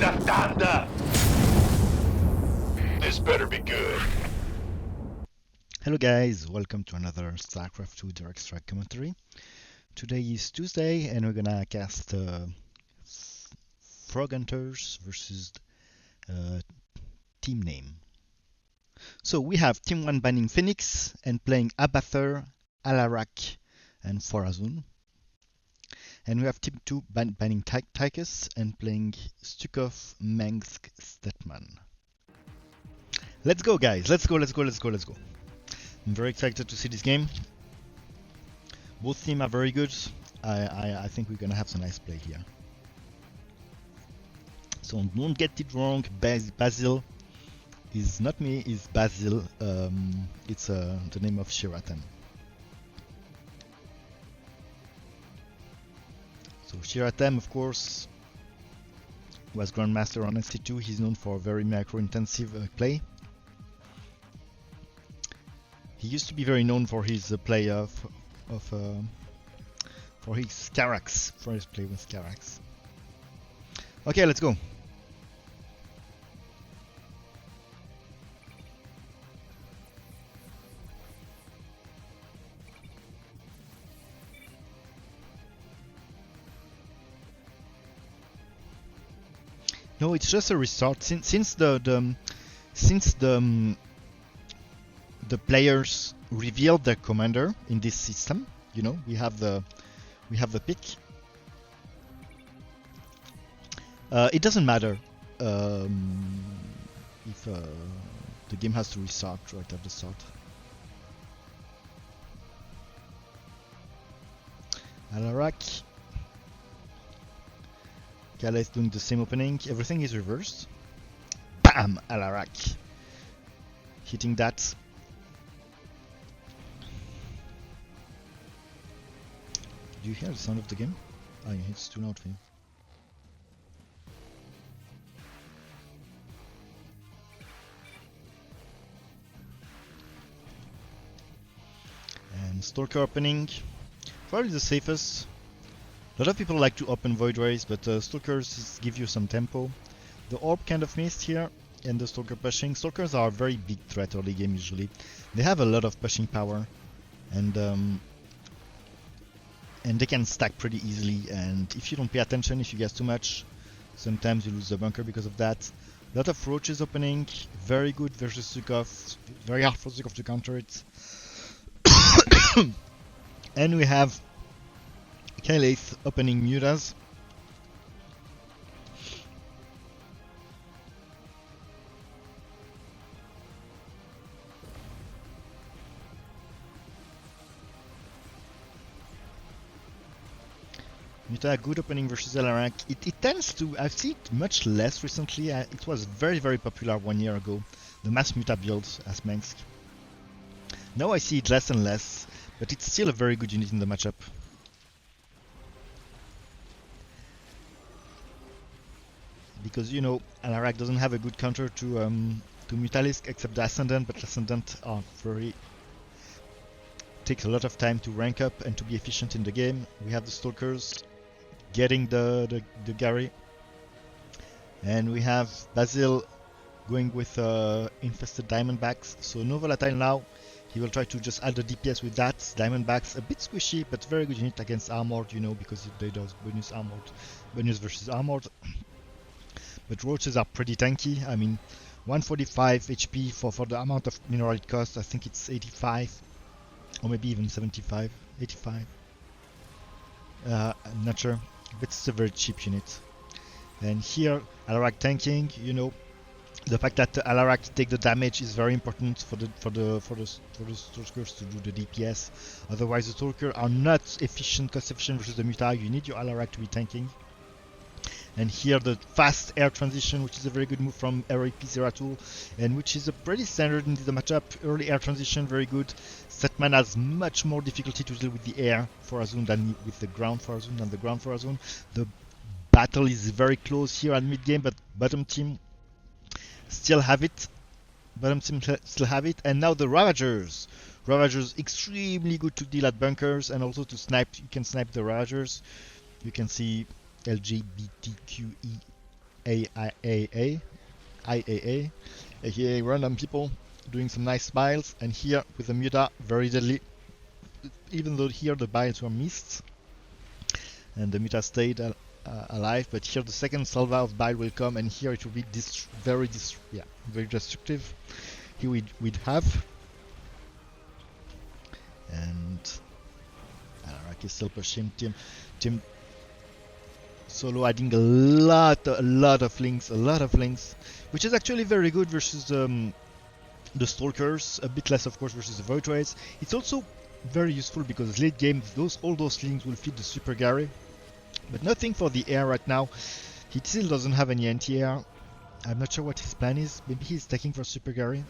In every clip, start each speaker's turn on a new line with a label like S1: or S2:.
S1: the thunder! This better be good.
S2: Hello guys, welcome to another StarCraft 2 Direct Strike commentary. Today is Tuesday and we're gonna cast Frog Hunters versus team name. So we have Team 1 banning Phoenix and playing Abathur, Alarak and Forazun. And we have Team 2 banning Tychus and playing Stukov, Mengsk, Stetman. Let's go guys, let's go. I'm very excited to see this game. Both teams are very good. I think we're gonna have some nice play here. So don't get it wrong. Basil is not me. Is Basil. It's the name of Chirartem. So Chirartem, of course, was Grandmaster on SC2. He's known for very macro-intensive play. He used to be very known for his play for his Carax, for his play with Carax. Okay, let's go. No, it's just a restart. Since the players revealed their commander in this system, you know, we have the pick. It doesn't matter if the game has to restart right at the start. Alarak. Kaleith doing the same opening. Everything is reversed. Bam! Alarak. Hitting that. Do you hear the sound of the game? Oh yeah, it's too loud for you. And Stalker opening. Probably the safest. A lot of people like to open Void Rays, but Stalkers give you some tempo. The Orb kind of missed here, and the Stalker pushing. Stalkers are a very big threat early game usually. They have a lot of pushing power, and they can stack pretty easily. And if you don't pay attention, if you guess too much, sometimes you lose the bunker because of that. A lot of roaches opening, very good versus Stukov. Very hard for Stukov to counter it. And we have Kaleith opening Mutas. Muta, good opening versus Alarak. It tends to, I've seen it much less recently. It was very popular 1 year ago. The mass Muta build as Mengsk. Now I see it less and less, but it's still a very good unit in the matchup. Because, you know, Alarak doesn't have a good counter to Mutalisk except the Ascendant, but Ascendant are takes a lot of time to rank up and to be efficient in the game. We have the Stalkers getting the Gary, and we have Basil going with infested Diamondbacks. So no volatile now. He will try to just add the DPS with that. Diamondbacks a bit squishy, but very good unit against armored, you know, because they does bonus versus armored. But roaches are pretty tanky. I mean, 145 HP for the amount of mineral it costs. I think it's 85, or maybe even 75, 85. I'm not sure, but it's a very cheap unit. And here, Alarak tanking. You know, the fact that Alarak take the damage is very important for the Stalkers to do the DPS. Otherwise, the Stalkers are not cost efficient versus the Muta. You need your Alarak to be tanking. And here the fast air transition, which is a very good move from RIPZeratul, and which is a pretty standard in the matchup. Early air transition, very good. Stetman has much more difficulty to deal with the air for Azun than with the ground for Azun. The battle is very close here at mid game, but bottom team still have it. And now the Ravagers. Ravagers extremely good to deal at bunkers and also to snipe. You can snipe the Ravagers. You can see LGBTQIAA
S3: GDSL IAA, aka random people, doing some nice biles, and here with the Muta, very deadly. Even though here the biles were missed, and the Muta stayed alive, but here the second salva of bile will come, and here it will be very destructive. Here we'd have, and Alarak is still pushing. Team Solo adding a lot of links, which is actually very good versus the Stalkers, a bit less of course versus the Void Rays. It's also very useful because late game all those links will feed the Super Gary, but nothing for the air right now. He still doesn't have any anti-air. I'm not sure what his plan is. Maybe he's taking for Super Gary.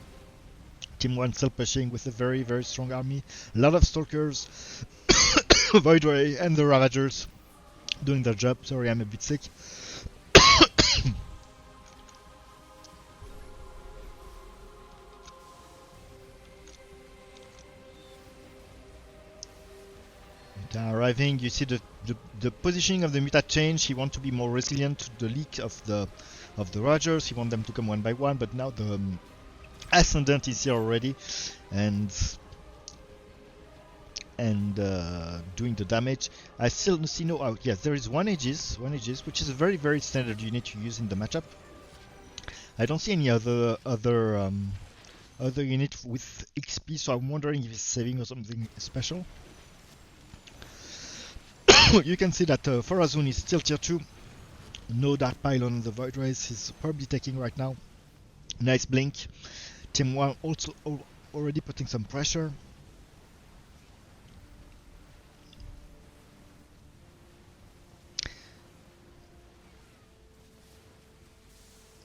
S3: Team 1 still pushing with a very strong army. A lot of Stalkers, Void Ray and the Ravagers doing their job. Sorry, I'm a bit sick. Arriving, you see the positioning of the Muta change. He wants to be more resilient to the leak of the Rogers. He wants them to come one by one, but now the Ascendant is here already, and doing the damage. I still see no. Oh, yes, there is one Aegis, which is a very standard unit you use in the matchup. I don't see any other unit with XP, so I'm wondering if he's saving or something special. You can see that Farazun is still tier 2. No Dark Pile on the Void Rays. He's probably taking right now. Nice blink. Team 1 also already putting some pressure.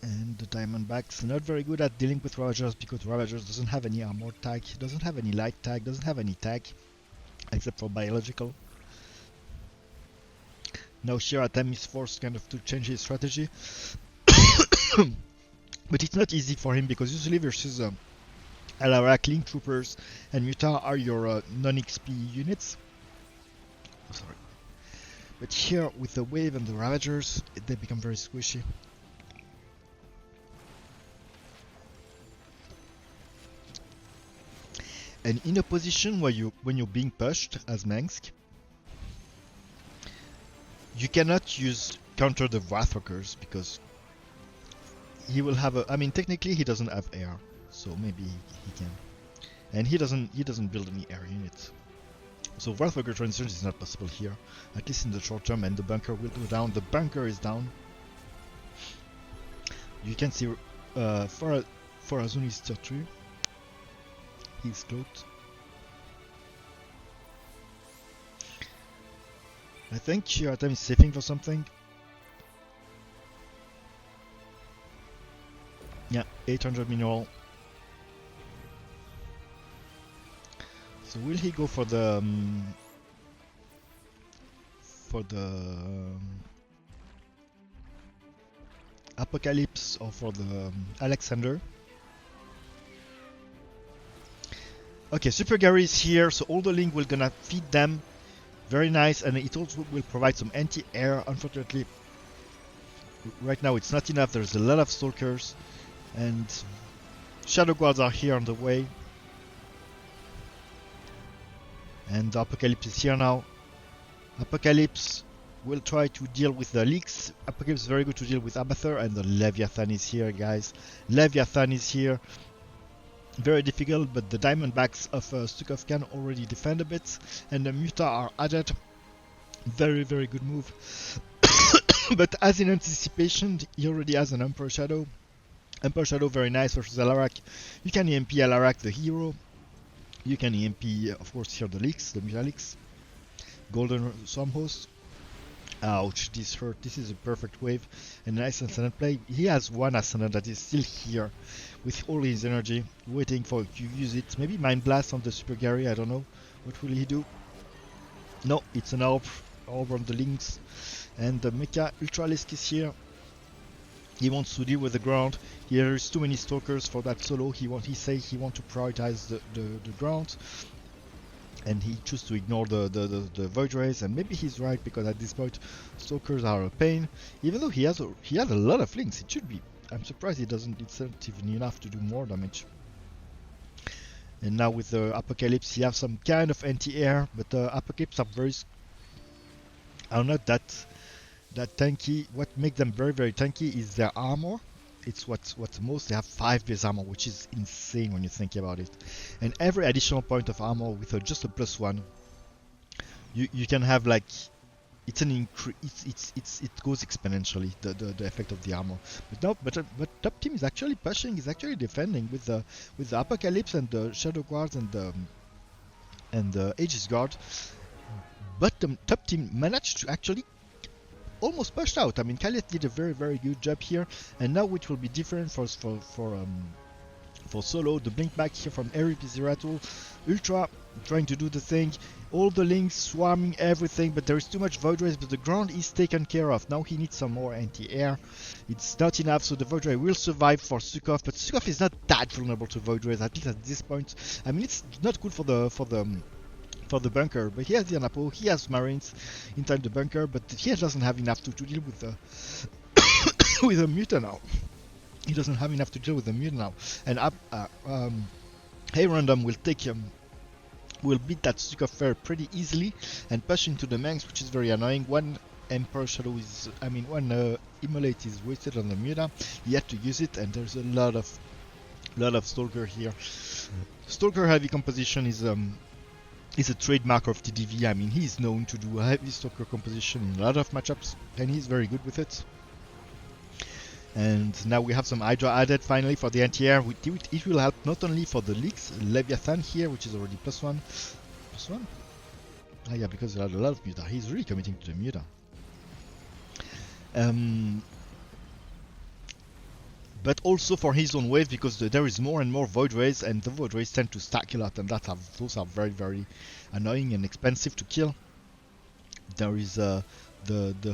S3: And the Diamondbacks not very good at dealing with Ravagers because Ravagers doesn't have any armor tag, doesn't have any light tag, doesn't have any tag except for biological. Now Chirartem is forced kind of to change his strategy. But it's not easy for him because usually versus Alarak, Link Troopers and Muta are your non-XP units. Oh, sorry. But here with the Wave and the Ravagers, they become very squishy. And in a position where when you're being pushed as Mengsk, you cannot counter the Wrathwalkers because he will have I mean technically he doesn't have air, so maybe he can. And he doesn't build any air units. So Wrathwalker transition is not possible here, at least in the short term, and the bunker will go down. The bunker is down. You can see Farazun is tier 3. He's cloaked. I think Chirartem is saving for something. Yeah, 800 mineral. So will he go for the Apocalypse or for the Alexander? Okay, Super Gary is here, so all the link will gonna feed them. Very nice, and it also will provide some anti-air. Unfortunately, right now it's not enough. There's a lot of Stalkers, and Shadow Guards are here on the way. And the Apocalypse is here now. Apocalypse will try to deal with the leaks. Apocalypse is very good to deal with Abathur, and the Leviathan is here, guys. Leviathan is here. Very difficult, but the Diamondbacks of Stukov can already defend a bit, and the Muta are added. Very good move. But as in anticipation, he already has an Emperor Shadow. Emperor Shadow very nice versus Alarak. You can EMP Alarak the hero. You can EMP of course here the leaks, the Muta leaks. Golden Stormhost. Ouch, this hurt. This is a perfect wave and a nice Ascendant play. He has one Ascendant that is still here with all his energy, waiting for you to use it. Maybe Mind Blast on the Super Gary, I don't know. What will he do? No, it's an orb on the links. And the Mecha Ultralisk is here. He wants to deal with the ground. There is too many Stalkers for that solo. He wants to prioritize the ground.
S2: and he chose to ignore the Void Rays, and maybe he's right, because at this point Stalkers are a pain. Even though he has a lot of links, it should be. I'm surprised he doesn't incentive enough to do more damage. And now with the Apocalypse, he has some kind of anti-air, but the Apocalypse are not that tanky. What makes them very, very tanky is their armor. It's what's most. They have 5 base armor, which is insane when you think about it. And every additional point of armor with just a +1, you can have like, it's an increase. It goes exponentially, the effect of the armor. But no, but top team is actually pushing, is actually defending with the Apocalypse and the Shadow Guards and the Aegis Guard. But the top team managed to actually almost pushed out. I mean, Kaleith did a very, very good job here, and now it will be different for solo. The blink back here from RIPZeratul, Ultra trying to do the thing, all the links swarming everything, but there is too much Void Rays, but the ground is taken care of. Now he needs some more anti-air. It's not enough, so the Void Ray will survive for Sukov, but Sukov is not that vulnerable to Void Rays, at least at this point. I mean, it's not good for the bunker, but he has the Anapo, he has Marines inside the bunker, but he doesn't have enough to deal with the with the Muta now. He doesn't have enough to deal with the Muta now, and Heyrandom will beat that Sukov fair pretty easily and push into the Manx, which is very annoying. One Emperor Shadow is, one Immolate is wasted on the Muta. He had to use it, and there's a lot of Stalker here. Stalker heavy composition is a trademark of TDV. I mean, he's known to do a heavy Stalker composition in a lot of matchups, and he's very good with it. And now we have some Hydra added finally for the anti-air. It will help not only for the leaks, Leviathan here, which is already +1. +1? Ah yeah, because there are a lot of Muta. He's really committing to the Muta. But also for his own wave, because there is more and more Void Rays, and the Void Rays tend to stack a lot, and those are very, very annoying and expensive to kill. There is the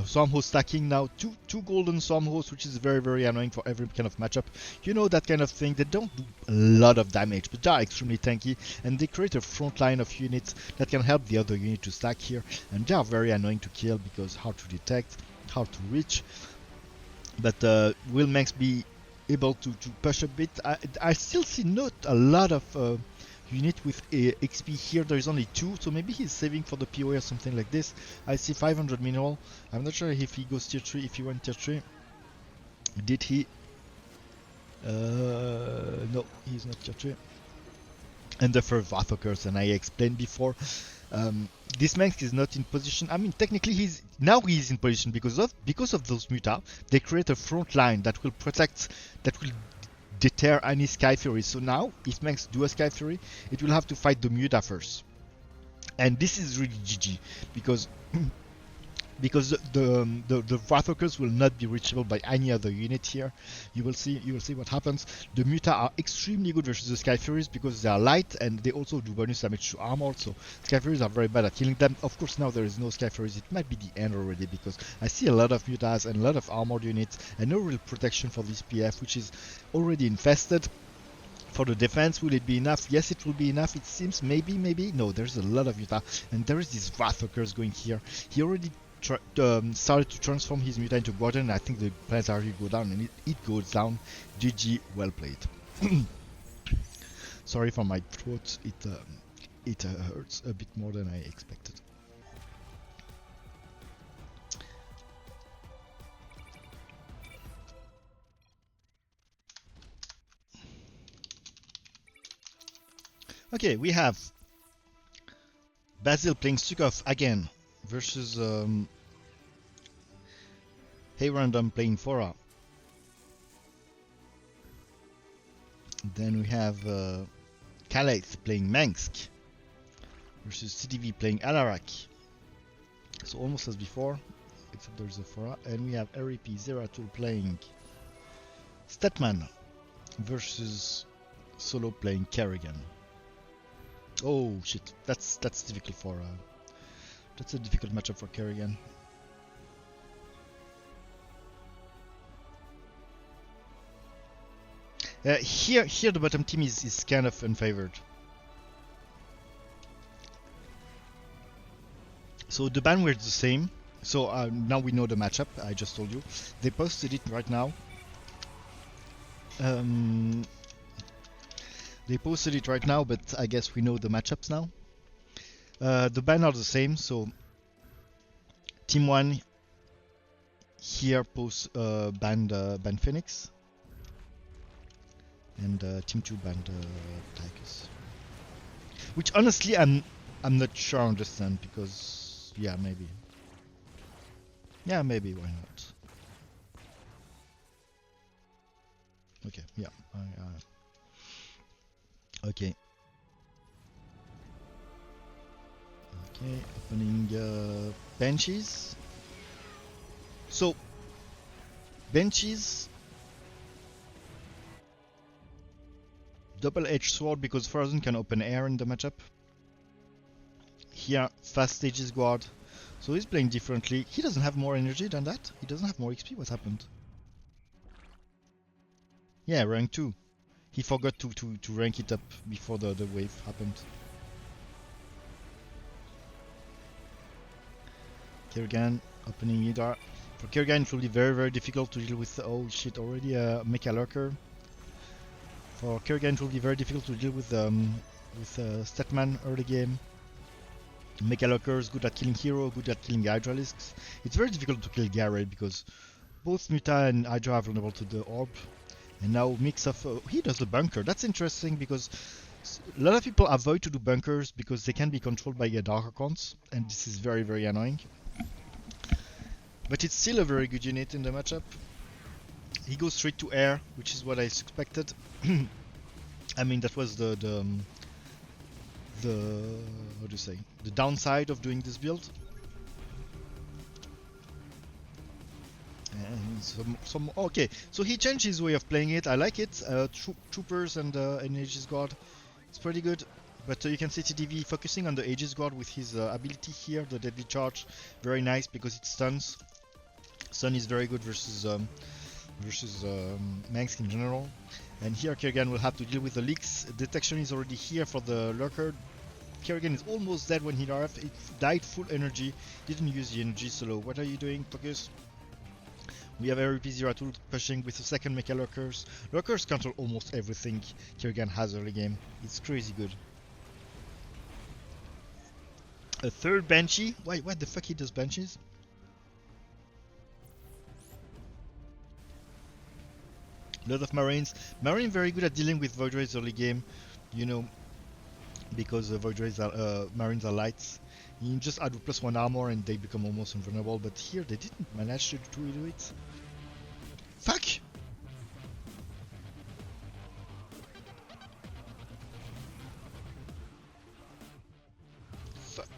S2: Swarm Host stacking now, two golden Swarm Hosts, which is very, very annoying for every kind of matchup. You know, that kind of thing. They don't do a lot of damage, but they are extremely tanky, and they create a front line of units that can help the other unit to stack here, and they are very annoying to kill because hard to detect, hard to reach. But will Max be able to push a bit? I still see not a lot of unit with XP here. There is only 2, so maybe he's saving for the PoE or something like this. I see 500 mineral. I'm not sure if he goes tier 3, if he went tier 3. Did he? No, he's not tier 3. And the first Vathokers, and I explained before, this Manx is not in position. I mean, technically he's in position because of those Muta. They create a front line that will protect, that will deter any Sky Fury. So now, if Manx do a Sky Fury, it will have to fight the Muta first, and this is really GG because the Vathokers will not be reachable by any other unit here. You will see what happens. The Muta are extremely good versus the Sky Furies because they are light and they also do bonus damage to armor. So Sky Furies are very bad at killing them. Of course, now there is no Sky Furies. It might be the end already because I see a lot of Mutas and a lot of armored units and no real protection for this PF, which is already infested. For the defense, will it be enough? Yes, it will be enough. It seems maybe. No, there's a lot of Muta, and there is this Vathokers going here. He already started to transform his Muta into Guardian, and I think the planetary go down, and it goes down. GG, well played. Sorry for my throat, it hurts a bit more than I expected. Okay, we have Basil playing Sukov again versus Heyrandom playing Fora. Then we have Kaleith playing Mansk versus CDV playing Alarak. So almost as before, except there's a Fora. And we have RIPZeratul playing Statman versus Solo playing Kerrigan. Oh shit, that's difficult for that's a difficult matchup for Kerrigan. Here the bottom team is kind of unfavored.
S3: So the ban were the same. So now we know the matchup. I just told you. They posted it right now. They posted it right now, but I guess we know the matchups now. The ban are the same. So Team 1 here post banned Phoenix, and Team 2 banned Tychus. Which honestly I'm not sure I understand, because yeah, maybe why not. Okay, yeah, okay, opening benches. So benches, double-edged sword, because Frozen can open air in the matchup. Here, fast Aegis Guard. So he's playing differently. He doesn't have more energy than that. He doesn't have more XP. What happened? Yeah, rank 2. He forgot to rank it up before the wave happened. Kirgan opening Hydra. For Kirgan it will be very difficult to deal with. Oh shit, already a Mecha Lurker. For Kirgan it will be very difficult to deal with Statman early game. Mecha Lurker is good at killing hero, good at killing Hydralisks. It's very difficult to kill Garrett because both Muta and Hydra are vulnerable to the orb. And now mix of he does the bunker. That's interesting because a lot of people avoid to do bunkers because they can be controlled by dark accounts, and this is very annoying. But it's still a very good unit in the matchup. He goes straight to air, which is what I suspected. I mean, that was the how do you say, the downside of doing this build. And some okay, so he changed his way of playing it. I like it. Troopers and Aegis Guard, it's pretty good. But you can see TDV focusing on the Aegis Guard with his ability here, the Deadly Charge, very nice because it stuns. Stun is very good versus Manx in general. And here Kirgan will have to deal with the leaks. Detection is already here for the Lurker. Kirgan is almost dead when he arrived. It died full energy, didn't use the energy solo. What are you doing, Focus? We have RIPZeratul pushing with the second Mecha Lurkers. Lurkers control almost everything Kirgan has early game. It's crazy good. A third Banshee? Why, what the fuck he does Banshees? A lot of Marines. Marine very good at dealing with Void Rays early game. You know, because Void Rays are, Marines are lights. You just add +1 armor and they become almost invulnerable, but here they didn't manage to do it. Fuck! Fuck.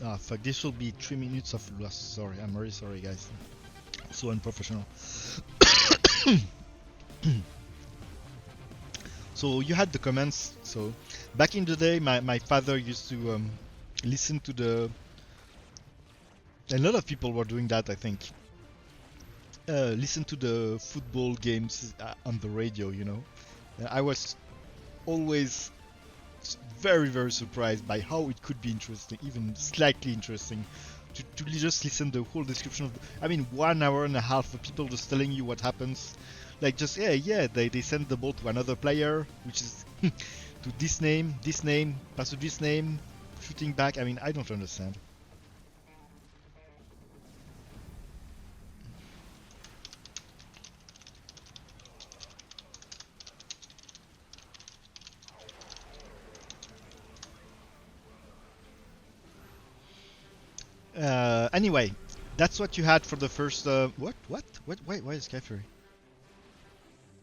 S3: Ah, fuck, this will be 3 minutes of loss. Sorry, I'm very sorry, guys. So unprofessional. So you had the comments. So back in the day, my father used to listen to the... A lot of people were doing that, I think. Listen to the football games on the radio, you know. I was always very surprised by how it could be interesting, even slightly interesting, to just listen the whole description of... I mean, 1 hour and a half of people just telling you what happens. Like just they send the ball to another player, which is to this name, pass to this name, shooting back. I mean, I don't understand. Anyway, that's what you had for the first. What? Wait, why is Sky Fury?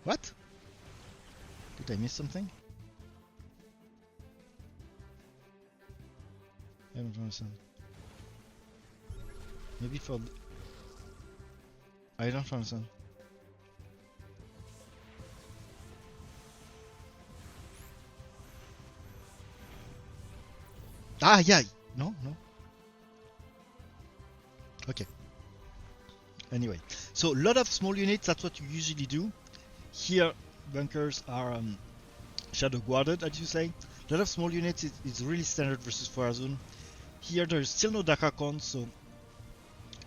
S3: What? Did I miss something? I don't understand. Maybe for... I don't understand. Ah, yeah! No? Okay. Anyway, so a lot of small units, that's what you usually do. Here, bunkers are
S2: shadow guarded, as you say. A lot of small units is really standard versus Farazun. Here there is still no Dark Archon, so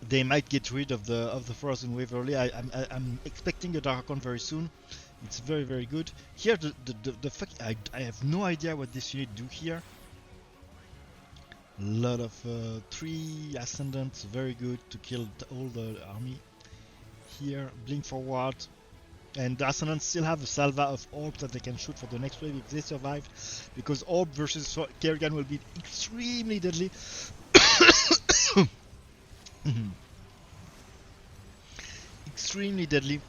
S2: they might get rid of the Farazun wave early. I'm expecting a Dark Archon very soon. It's very, very good. Here the fuck, I have no idea what this unit do here. A lot of 3 ascendants, very good to kill all the army. Here, blink forward. And the Ascendants still have a salva of orbs that they can shoot for the next wave if they survive. Because orb versus Kerrigan will be extremely deadly. Extremely deadly.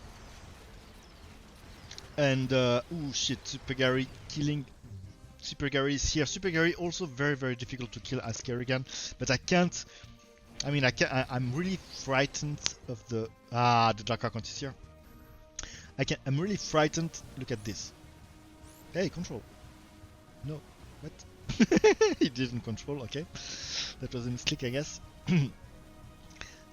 S2: And, oh shit, Super Gary killing. Super Gary is here. Super Gary also very, very difficult to kill as Kerrigan. But I can't. I mean, I'm really frightened of the. The Dark Archon is here. I'm really frightened. Look at this. Hey, control. No. What? He didn't control. Okay. That was a mistake, I guess.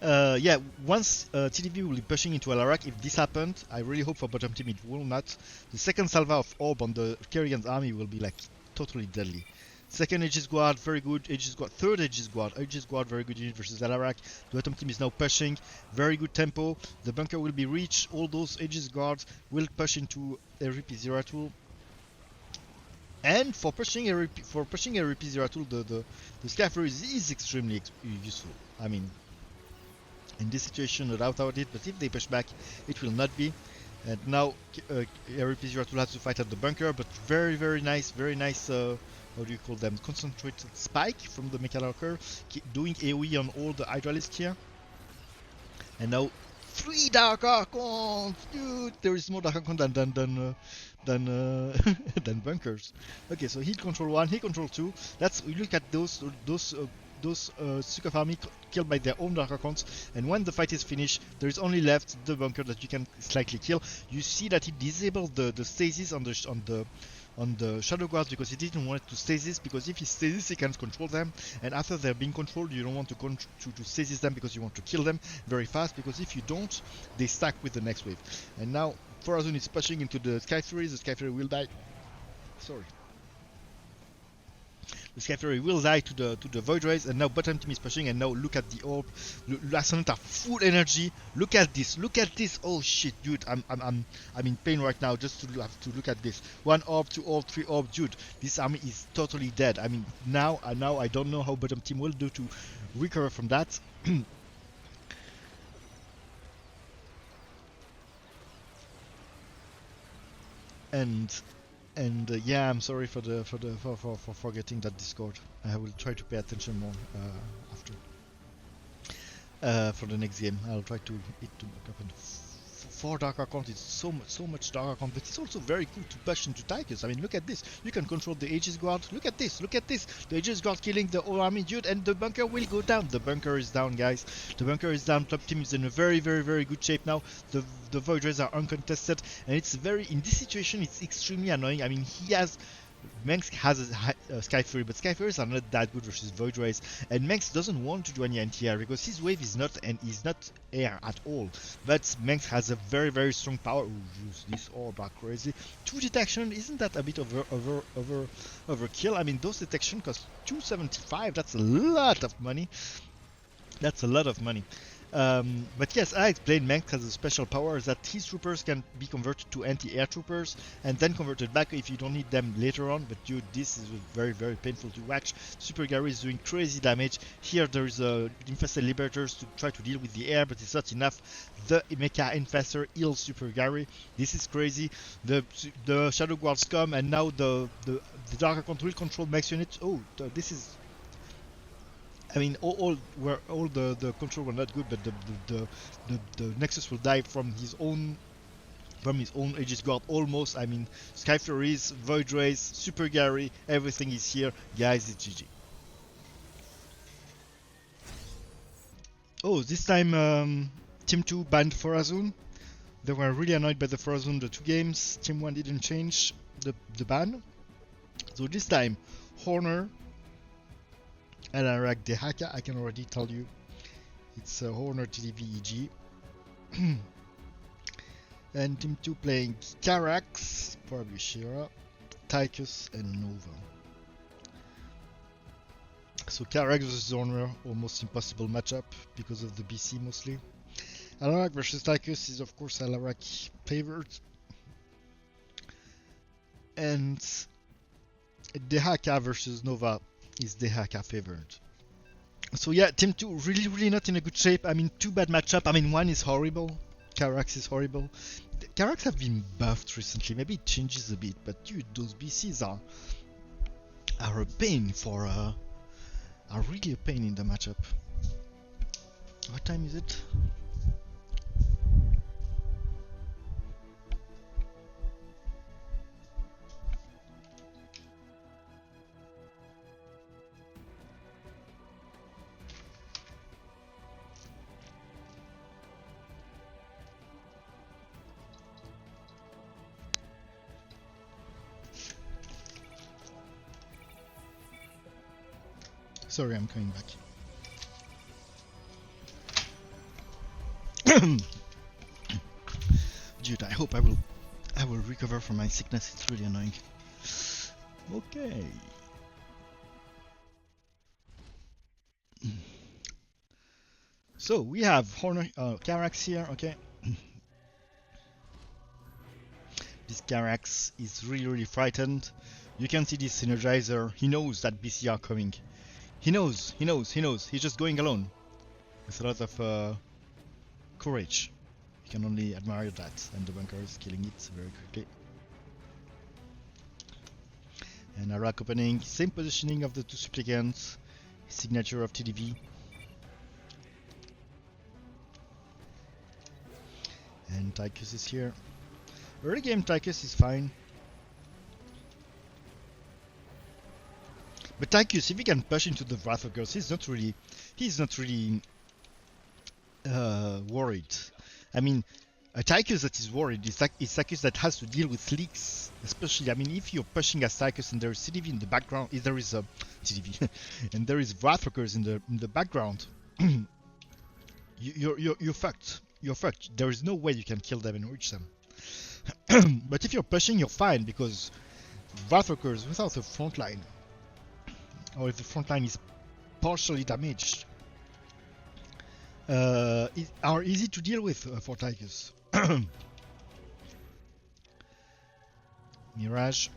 S2: Yeah, once TDV will be pushing into Alarak, if this happened, I really hope for bottom team it will not. The second salva of orb on the Kerrigan's army will be like totally deadly. Second Aegis Guard, very good. Aegis Guard, third Aegis Guard. Aegis Guard, very good unit versus Alarak. The bottom team is now pushing. Very good tempo. The bunker will be reached. All those Aegis Guards will push into a RIPZeratul. And for pushing a RIPZeratul, the Skyfarer is extremely useful. I mean, in this situation, no doubt about it. But if they push back, it will not be. And now RIPZeratul has to fight at the bunker. But very, very nice. How do you call them? Concentrated spike from the Mechalurker, doing AoE on all the Hydralists here. And now 3 Dark Archons, dude. There is more Dark Archon than bunkers. Okay, so heal control 1, heal control 2. We look at those Sukaf army killed by their own Dark Archons, and when the fight is finished, there is only left the bunker that you can slightly kill. You see that he disabled the stasis on the Shadow Guards because he didn't want it to stasis, because if he stasis he can't control them, and after they're being controlled you don't want to stasis them because you want to kill them very fast, because if you don't, they stack with the next wave. And now Farazun is pushing into the Sky Fury. The Sky Fury will die. Sorry. The Sky Fury will die to the Void Rays, and now bottom team is pushing, and now look at the orb. Ascendant are full energy. Look at this. Oh shit, dude, I'm in pain right now just to have to look at this. 1 orb, 2 orb, 3 orb, dude. This army is totally dead. I mean, now I don't know how bottom team will do to recover from that. And yeah, I'm sorry for forgetting that Discord. I will try to pay attention more after for the next game. I'll try to happen. 4 Dark Archons is so much Dark Archon, but it's also very good to push into Tychus. I mean, look at this. You can control the Aegis Guard. Look at this. The Aegis Guard killing the whole army, dude, and the bunker will go down. The bunker is down, guys. The bunker is down. Top team is in a very good shape now. The Void Rays are uncontested, and it's in this situation, it's extremely annoying. I mean, Mengsk has a Sky Fury, but Sky Furies are not that good versus Void Rays, and Mengsk doesn't want to do any anti-air because his wave is not air at all. But Mengsk has a very strong power. Ooh, this orb are crazy. 2 detection, isn't that a bit overkill? I mean, those detection cost 275. That's a lot of money. But yes, I explained Mengsk has a special power that his troopers can be converted to anti-air troopers and then converted back if you don't need them later on. But dude, this is very painful to watch. Super Gary is doing crazy damage. Here there is infested liberators to try to deal with the air, but it's not enough. The Mecha Infestor heals Super Gary. This is crazy. The Shadow Guards come, and now the Dark Archon will control Mengsk units. Oh, this is. I mean, all the control were not good, but the Nexus will die from his own Aegis Guard almost. I mean, Sky Furies, Void Rays, Super Gary, everything is here, guys. It's GG. Oh, this time Team 2 banned Farazun. They were really annoyed by the Farazun the 2 games. Team 1 didn't change the ban, so this time Horner. Alarak Dehaka, I can already tell you it's Horner TDV EG. And Team 2 playing Carax, probably Shira, Tychus and Nova. So Karak versus Zorner, almost impossible matchup because of the BC mostly. Alarak versus Tychus is of course Alarak favored. And Dehaka versus Nova is Dehaka favored. So yeah, Team 2 really not in a good shape. I mean, two bad matchup. I mean, one is horrible. Karax is horrible. Karax have been buffed recently. Maybe it changes a bit, but dude, those BCs are a pain for are really a pain in the matchup. What time is it? Sorry, I'm coming back. Dude, I hope I will recover from my sickness. It's really annoying. Okay. So we have Carax here, okay. This Carax is really frightened. You can see this Synergizer. He knows that BC are coming. He knows. He's just going alone. With a lot of courage. You can only admire that. And the bunker is killing it very quickly. And a rack opening. Same positioning of the two supplicants. Signature of TDV. And Tychus is here. Early game Tychus is fine. But Tychus, if he can push into the Wrathwalkers, he's not really worried. I mean, a Tychus that is worried is Tychus that has to deal with leaks. Especially, I mean, if you're pushing as Tychus and there is CDV in the background, if there is a CDV and there is Wrathwalkers in the background, you're fucked. You're fucked. There is no way you can kill them and reach them. But if you're pushing, you're fine because Wrathwalkers without a front line, or if the front line is partially damaged, are easy to deal with for Tychus. Mirage.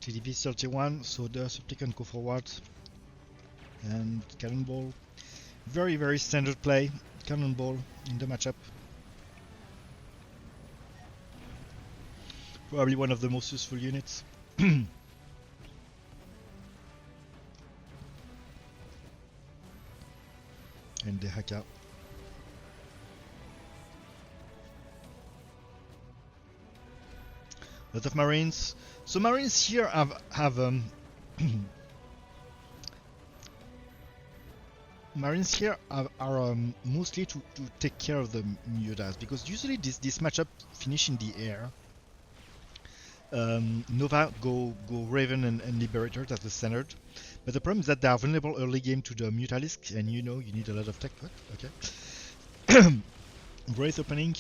S2: TDV 31, so the supplicant go forward. And Cannonball. Very standard play. Cannonball in the matchup. Probably one of the most useful units. And the Haka. Lot of Marines. So Marines here have Marines here are mostly to take care of the Mutas, because usually this matchup finish in the air. Nova go Raven and Liberator, that's the standard. But the problem is that they are vulnerable early game to the Mutalisk, and you know you need a lot of tech. What? Okay. Wraith opening,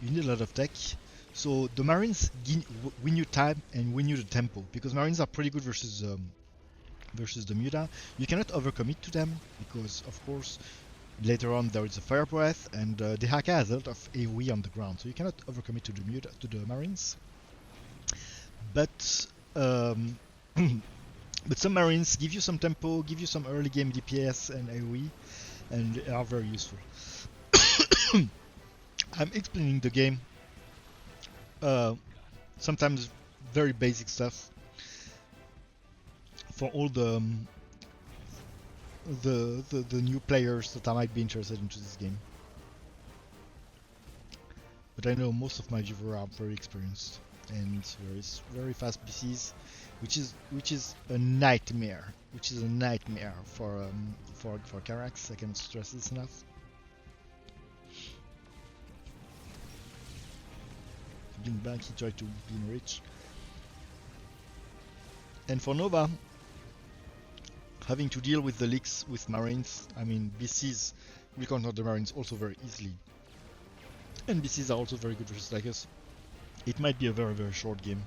S2: you need a lot of tech. So the Marines win you time and win you the tempo, because Marines are pretty good versus the Muta. You cannot overcommit to them because, of course, later on there is a Fire Breath, and the Haka has a lot of AoE on the ground, so you cannot overcommit to the Marines. But but some Marines give you some tempo, give you some early game DPS and AoE, and they are very useful. I'm explaining the game. Sometimes very basic stuff for all the new players that I might be interested into this game. But I know most of my viewers are very experienced and very fast PCs, which is a nightmare. Which is a nightmare for Carax. I cannot stress this enough. Being back, he tried to be rich. And for Nova, having to deal with the leaks with Marines. I mean, BCs will counter the Marines also very easily. And BCs are also very good versus Tigers. It might be a very, very short game.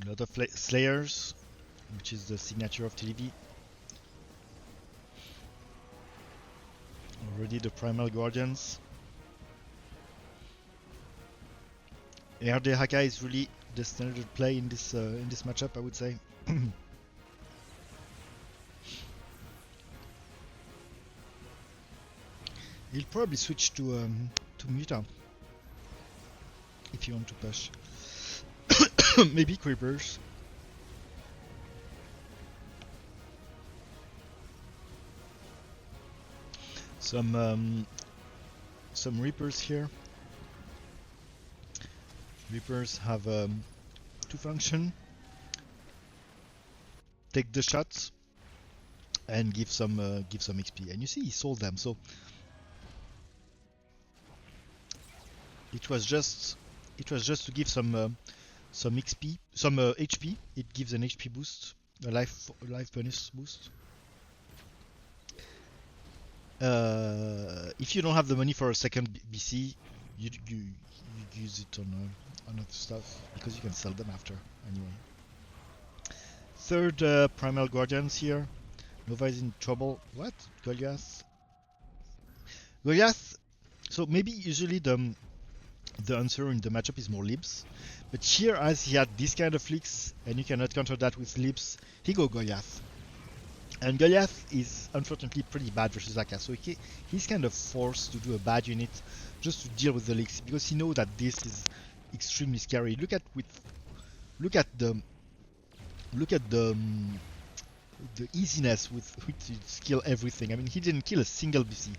S2: A lot of Slayers, which is the signature of TDV. Already the Primal Guardians. RD Haka is really the standard play in this matchup, I would say. He'll probably switch to Muta if you want to push. Maybe Creepers. Some Reapers here. Reapers have two function. Take the shots and give some XP. And you see he sold them, so it was just to give some XP, some HP. It gives an HP boost, a life bonus boost. If you don't have the money for a second BC, you use it on other stuff because you can sell them after anyway. Third Primal Guardians here. Nova is in trouble. What? Goliath? Goliath. So maybe usually the answer in the matchup is more libs, but here as he had this kind of flicks and you cannot counter that with libs, he go Goliath. And Goliath is unfortunately pretty bad versus Aka, so he's kind of forced to do a bad unit just to deal with the leaks because he knows that this is extremely scary. Look at the easiness with which he kill everything. I mean, he didn't kill a single BC.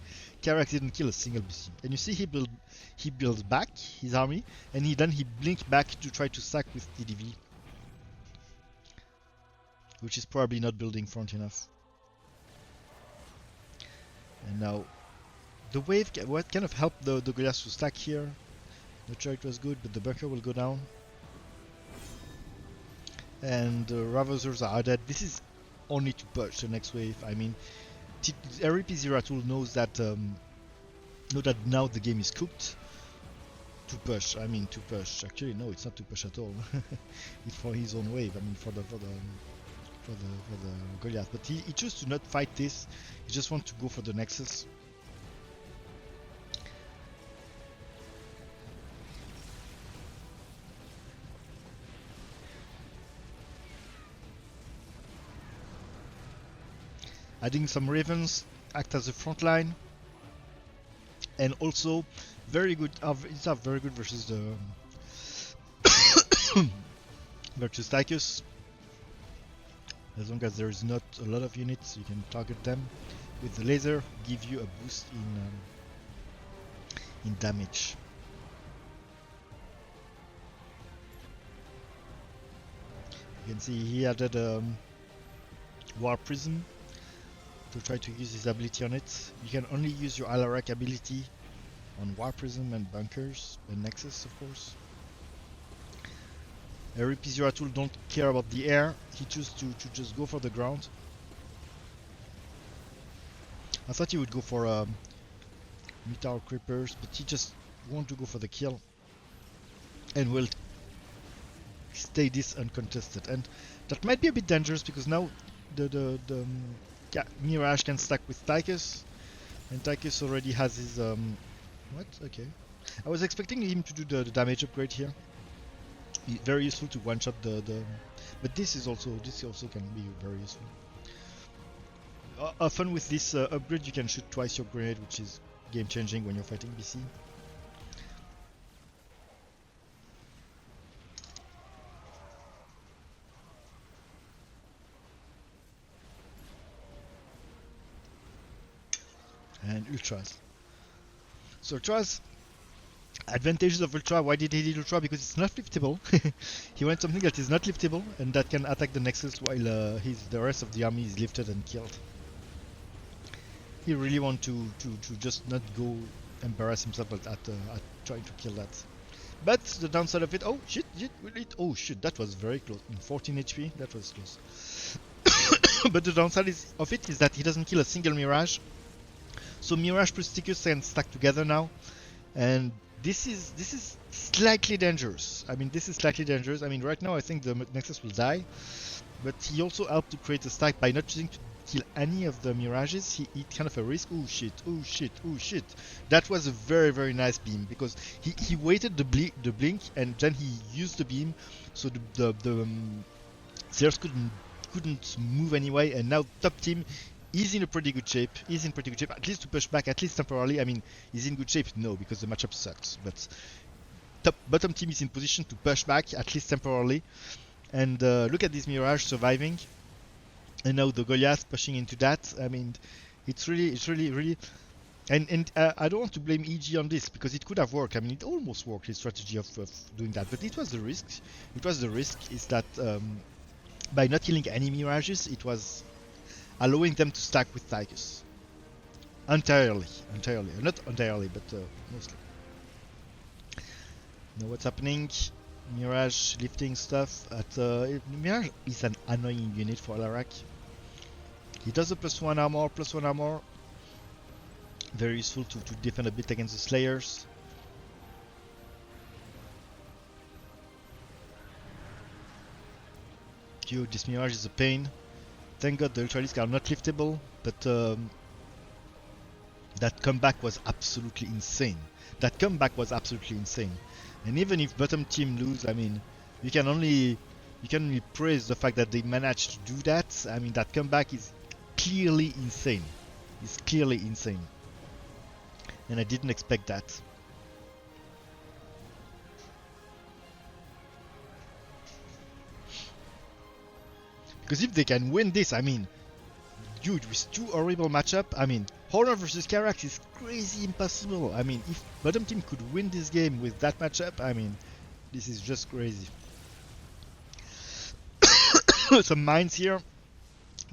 S2: Karax didn't kill a single BC. And you see he builds back his army, and then he blinked back to try to sack with TDV, which is probably not building front enough. And now the wave what kind of helped the Goliath to stack here. Not sure it was good, but the bunker will go down. And the Ravagers are dead. This is only to push the next wave. I mean, RIPZeratul knows that now the game is cooked. To push. I mean, to push. Actually, no, it's not to push at all. It's for his own wave. I mean, for the Goliath. But he chose to not fight this. He just wants to go for the Nexus. Adding some Ravens, act as a front line, and also very good. These are very good versus the versus Tychus. As long as there is not a lot of units, you can target them with the laser. Give you a boost in damage. You can see he added War Prism to try to use his ability on it. You can only use your Alarak ability on War Prism and Bunkers and Nexus, of course. RIPZeratul don't care about the air. He chose to just go for the ground. I thought he would go for Meteor Creepers, but he just want to go for the kill and will stay this uncontested. And that might be a bit dangerous because now the Mirage can stack with Tychus, and Tychus already has his what? Okay. I was expecting him to do the damage upgrade here. Very useful to one-shot but this also can be very useful. Often with this upgrade you can shoot twice your grenade, which is game-changing when you're fighting BC. And Ultras. So Ultras, advantages of Ultra. Why did he need Ultra? Because it's not liftable. He wants something that is not liftable and that can attack the Nexus while the rest of the army is lifted and killed. He really want to just not go embarrass himself at trying to kill that. But the downside of it, oh shit, oh shit, that was very close. 14 HP, that was close. But the downside of it is that he doesn't kill a single Mirage. So Mirage plus Stickers can stack together now, and this is slightly dangerous. I mean, this is slightly dangerous. I mean, right now I think the Nexus will die, but he also helped to create a stack by not choosing to kill any of the Mirages. He kind of a risk. Oh shit, oh shit, oh shit. That was a very nice beam, because he waited the blink and then he used the beam, so the Zeus couldn't move anyway, and now top team is in a pretty good shape. He's in pretty good shape, at least to push back, at least temporarily. I mean, he's in good shape? No, because the matchup sucks. But bottom team is in position to push back, at least temporarily. And look at this Mirage surviving. And now the Goliath pushing into that. I mean, it's really... And I don't want to blame EG on this, because it could have worked. I mean, it almost worked, his strategy of doing that. But it was the risk. The risk is that by not killing any Mirages, it was allowing them to stack with Tychus. Entirely. Not entirely, but mostly. Now what's happening? Mirage lifting stuff at... Mirage is an annoying unit for Alarak. He does a +1 armor. Very useful to defend a bit against the Slayers. Dude, this Mirage is a pain. Thank God the Ultralisks are not liftable, but that comeback was absolutely insane. And even if bottom team lose, I mean, you can only praise the fact that they managed to do that. I mean, that comeback is clearly insane. And I didn't expect that. Because if they can win this, I mean, dude, with two horrible matchup, I mean, Honor versus Carax is crazy impossible. I mean, if bottom team could win this game with that matchup, I mean, this is just crazy. Some mines here.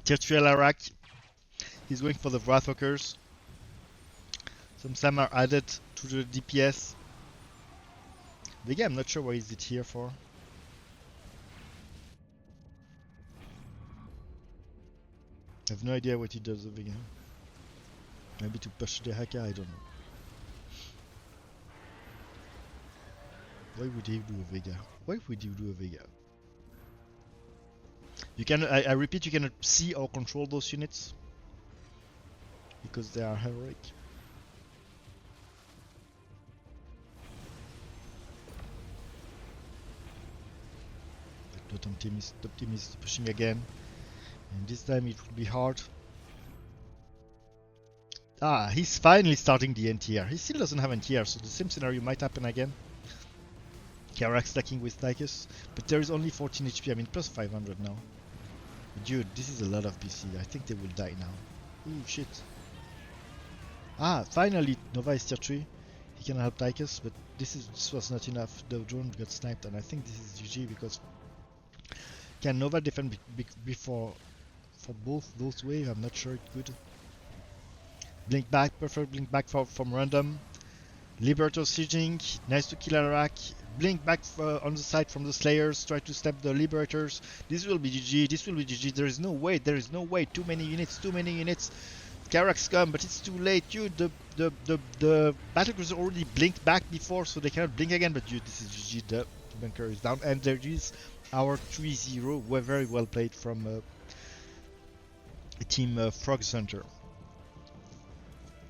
S2: Tier 3 Alarak. He's going for the Wrathwalkers. Some SAM are added to the DPS. Vega, I'm not sure what is it here for. I have no idea what he does with Vega. Maybe to push the hacker, I don't know. Why would he do a Vega? You can, I repeat, you cannot see or control those units because they are heroic. Top team is pushing again, and this time it will be hard. Ah, he's finally starting the NTR. He still doesn't have NTR, so the same scenario might happen again. Carax stacking with Tychus, but there is only 14 HP, I mean plus 500 now. Dude, this is a lot of PC. I think they will die now. Ooh, shit. Ah, finally Nova is tier 3. He can help Tychus, but this was not enough. The drone got sniped, and I think this is GG because can Nova defend before for both those waves? I'm not sure it could. Blink back, perfect blink back from random. Liberator sieging, nice to kill Alarak. Blink back on the side from the Slayers, try to step the Liberators. This will be GG, there is no way, too many units. Carax come, but it's too late, dude. The battlecruiser already blinked back before, so they cannot blink again, but dude, this is GG, the bunker is down, and there is our 3-0, very well played from Team Frog Center.